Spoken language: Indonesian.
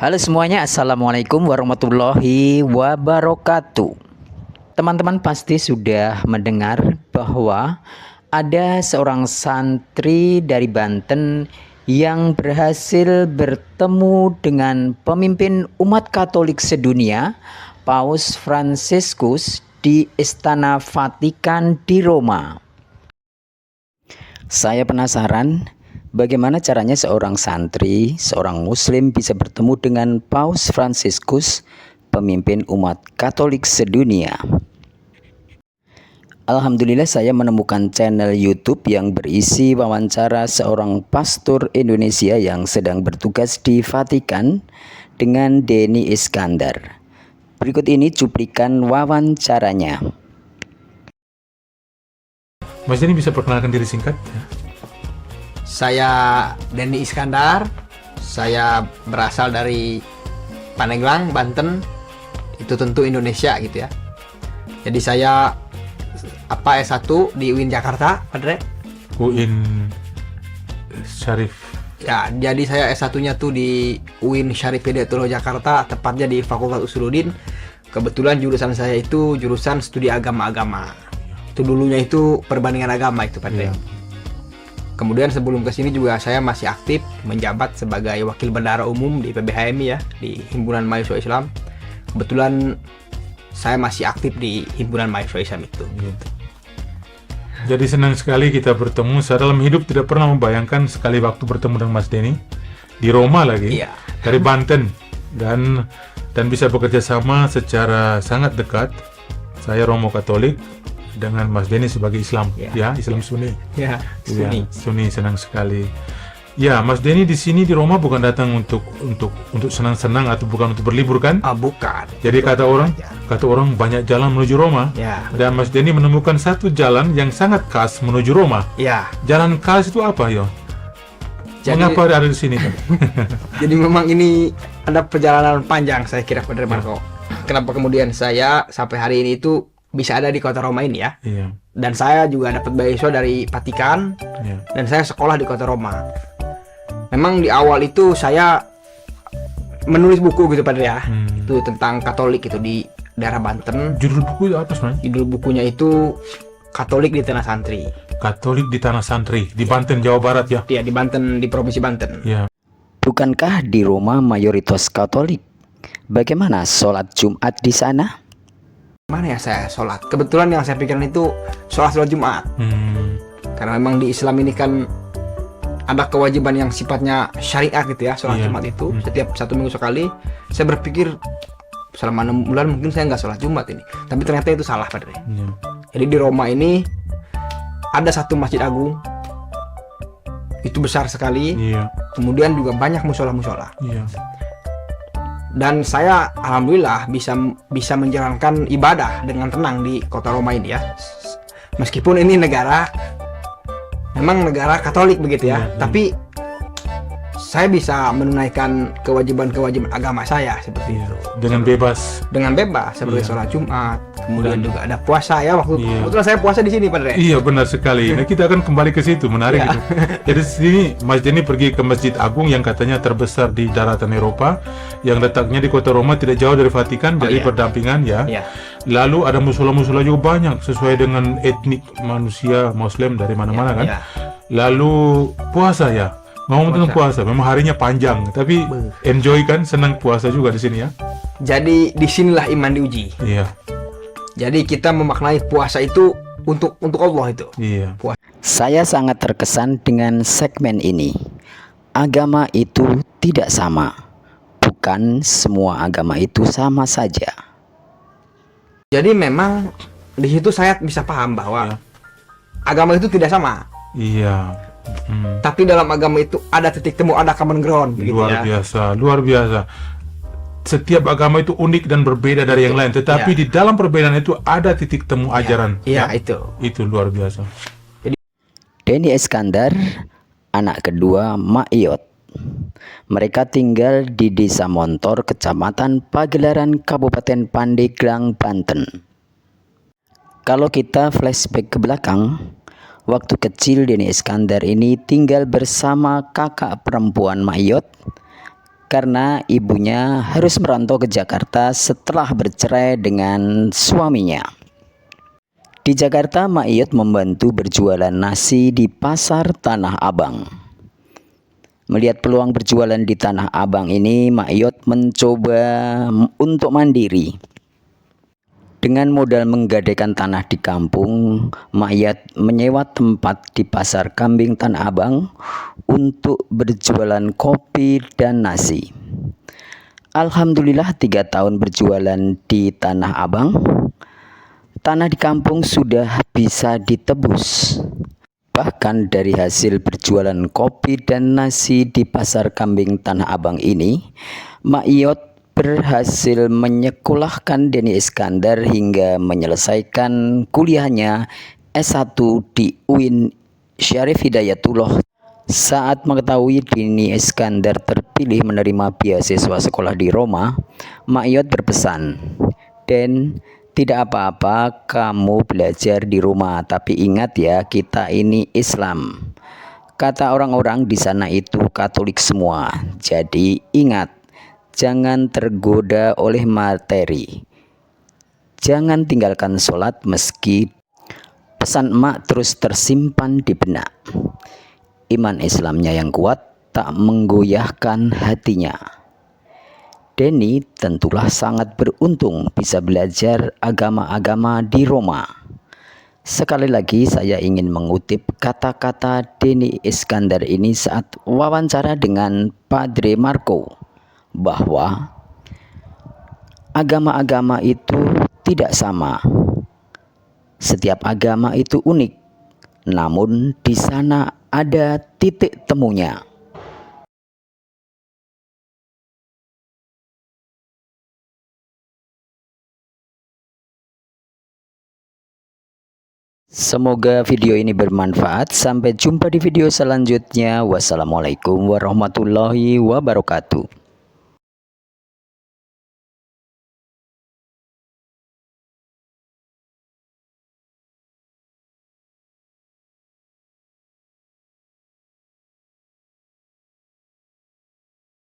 Halo semuanya, Assalamualaikum warahmatullahi wabarakatuh. Teman-teman pasti sudah mendengar bahwa ada seorang santri dari Banten yang berhasil bertemu dengan pemimpin umat Katolik sedunia, Paus Fransiskus, di Istana Vatikan di Roma. Saya penasaran bagaimana caranya seorang santri, seorang muslim bisa bertemu dengan Paus Fransiskus, pemimpin umat Katolik sedunia. Alhamdulillah saya menemukan channel YouTube yang berisi wawancara seorang pastor Indonesia yang sedang bertugas di Vatikan dengan Denny Iskandar. Berikut ini cuplikan wawancaranya. Mas Denny bisa perkenalkan diri singkat? Saya Denny Iskandar. Saya berasal dari Pandeglang, Banten. Itu tentu Indonesia gitu ya. Jadi saya S1 di UIN Jakarta, Padre. UIN Syarif. Ya, jadi saya S1-nya tuh di UIN Syarif Hidayatullah Jakarta, tepatnya di Fakultas Usuluddin. Kebetulan jurusan saya itu jurusan studi agama-agama. Itu dulunya itu perbandingan agama itu, Padre. Ya. Kemudian sebelum ke sini juga saya masih aktif menjabat sebagai wakil bendahara umum di PBHMI ya, di Himpunan Mahasiswa Islam. Kebetulan saya masih aktif di Himpunan Mahasiswa Islam itu. Gitu. Jadi senang sekali kita bertemu. Saya dalam hidup tidak pernah membayangkan sekali waktu bertemu dengan Mas Denny di Roma lagi, Iya. dari Banten, dan bisa bekerja sama secara sangat dekat. Saya Romo Katolik dengan Mas Denny sebagai Islam, ya Islam Sunni. Ya, Sunni. Sunni, senang sekali. Ya, Mas Denny di sini di Roma bukan datang untuk senang-senang atau bukan untuk berlibur kan? Bukan. Jadi kata orang banyak jalan menuju Roma. Ya. Dan Mas Denny menemukan satu jalan yang sangat khas menuju Roma. Ya. Jalan khas itu apa, yo? Jadi, mengapa ada di sini? jadi memang ini ada perjalanan panjang saya kira, Padre Marco. Kenapa kemudian saya sampai hari ini itu bisa ada di kota Roma ini ya? Iya. Dan saya juga dapat beasiswa dari Vatikan. Iya. Dan saya sekolah di kota Roma. Memang di awal itu saya menulis buku gitu, Padre ya. Itu tentang Katolik itu di daerah Banten. Judul buku itu apa sebenarnya? Judul bukunya itu Katolik di Tanah Santri. Katolik di Tanah Santri di Banten, Jawa Barat ya? Iya, di Banten, di Provinsi Banten. Iya. Bukankah di Roma mayoritas Katolik? Bagaimana sholat Jumat di sana? Mana ya saya sholat? Kebetulan yang saya pikirkan itu sholat Jumat. Karena memang di Islam ini kan ada kewajiban yang sifatnya syariat gitu ya, sholat Jumat itu setiap 1 minggu sekali. Saya berpikir selama 6 bulan mungkin saya nggak sholat Jumat ini, tapi ternyata itu salah, Padre. Jadi di Roma ini ada satu masjid agung, itu besar sekali. Kemudian juga banyak musola-musola. Dan saya alhamdulillah bisa menjalankan ibadah dengan tenang di kota Roma ini ya. Meskipun ini memang negara Katolik begitu ya, tapi saya bisa menunaikan kewajiban-kewajiban agama saya seperti itu. Dengan bebas. Dengan bebas seperti sholat Jumat, kemudian juga ada puasa ya waktu kebetulan saya puasa di sini, Padre. Iya, benar sekali. Nah, kita akan kembali ke situ, menarik itu. Jadi sini Mas Denny pergi ke Masjid Agung yang katanya terbesar di daratan Eropa, yang letaknya di kota Roma tidak jauh dari Vatikan, jadi berdampingan ya. Lalu ada musola-musola juga banyak sesuai dengan etnik manusia Muslim dari mana-mana kan. Lalu puasa ya. Ngomong tentang puasa, memang harinya panjang, tapi enjoy kan, senang puasa juga di sini ya. Jadi disinilah iman diuji. Iya. Jadi kita memaknai puasa itu untuk Allah itu. Iya. Saya sangat terkesan dengan segmen ini. Agama itu tidak sama. Bukan semua agama itu sama saja. Jadi memang di situ saya bisa paham bahwa agama itu tidak sama. Iya. Tapi dalam agama itu ada titik temu, ada common ground. Luar biasa, luar biasa. Setiap agama itu unik dan berbeda dari yang lain, tetapi di dalam perbedaan itu ada titik temu ajaran. Iya, itu luar biasa. Denny Iskandar, anak kedua Mak Iyot. Mereka tinggal di Desa Montor, Kecamatan Pagelaran, Kabupaten Pandeglang, Banten. Kalau kita flashback ke belakang, waktu kecil Denny Iskandar ini tinggal bersama kakak perempuan Mak Iyot karena ibunya harus merantau ke Jakarta setelah bercerai dengan suaminya. Di Jakarta, Mak Iyot membantu berjualan nasi di pasar Tanah Abang. Melihat peluang berjualan di Tanah Abang ini, Mak Iyot mencoba untuk mandiri. Dengan modal menggadaikan tanah di kampung, Mak Iyot menyewa tempat di pasar kambing Tanah Abang untuk berjualan kopi dan nasi. Alhamdulillah 3 tahun berjualan di Tanah Abang, tanah di kampung sudah bisa ditebus. Bahkan dari hasil berjualan kopi dan nasi di pasar kambing Tanah Abang ini, Mak Iyot berhasil menyekolahkan Denny Iskandar hingga menyelesaikan kuliahnya S1 di UIN Syarif Hidayatullah. Saat mengetahui Denny Iskandar terpilih menerima beasiswa sekolah di Roma, Mak Iyot berpesan, "Den, tidak apa-apa kamu belajar di rumah, tapi ingat ya, kita ini Islam. Kata orang-orang di sana itu Katolik semua. Jadi ingat, jangan tergoda oleh materi. Jangan tinggalkan sholat meski." Pesan emak terus tersimpan di benak. Iman Islamnya yang kuat tak menggoyahkan hatinya. Denny tentulah sangat beruntung bisa belajar agama-agama di Roma. Sekali lagi saya ingin mengutip kata-kata Denny Iskandar ini saat wawancara dengan Padre Marco, bahwa agama-agama itu tidak sama. Setiap agama itu unik, namun di sana ada titik temunya. Semoga video ini bermanfaat. Sampai jumpa di video selanjutnya. Wassalamualaikum warahmatullahi wabarakatuh.